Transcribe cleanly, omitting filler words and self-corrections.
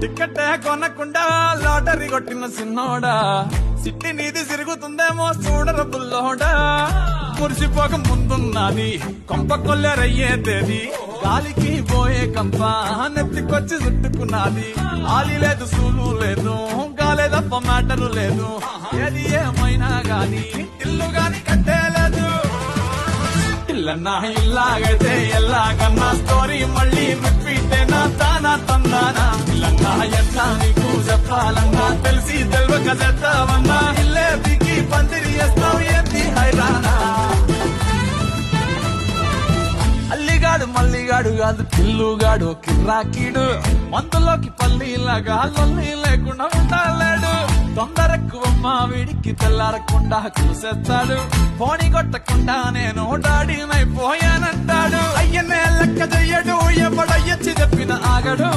టికెట్టే కొనకుండా లాటరీ కొట్టిన సిన్నోడా సిట్టి నీది సిరుగుతుందేమో చూడర బుల్లోడా మురిసిపోక ముందున్నది కొంప కొల్లెరయ్యేదేది గాలికి పోయే కంప నెత్తికొచ్చి చుట్టుకున్నది ఆలి లేదు సూలు లేదు గాలే తప్ప మ్యాటరు లేదు ఏది ఏమైనా గాని ఇల్లు గాని కట్టేలేదు ఇల్లన్నా ఇల్లాగైతే ఎల్లాగన్నా స్టోరీ మళ్ళీ రిపీటేనా తానా తందానా ఇల్లన్నా ఎట్లా నీకు చెప్పాలన్నా తెలిసి తెలియక చేస్తావన్నా ఇల్లే దిగి పందిరి చేస్తావు ఏంది హైరానా అల్లిగాడు మల్లిగాడు కాదు పిల్లుగాడు కిర్రాకీడు మందులోకి పల్లీలాగా లొల్లి లేకుండా ఉండలేడు తొందరెక్కువమ్మ వీడికి తెల్లారకుండా కూసేస్తాడు పోనీ కొట్టకుండా నేను డాడీనైపోయానంటాడు అయ్యనే లెక్క చెయ్యడు ఎవడయ్యచ్చి చెప్పిన ఆగడు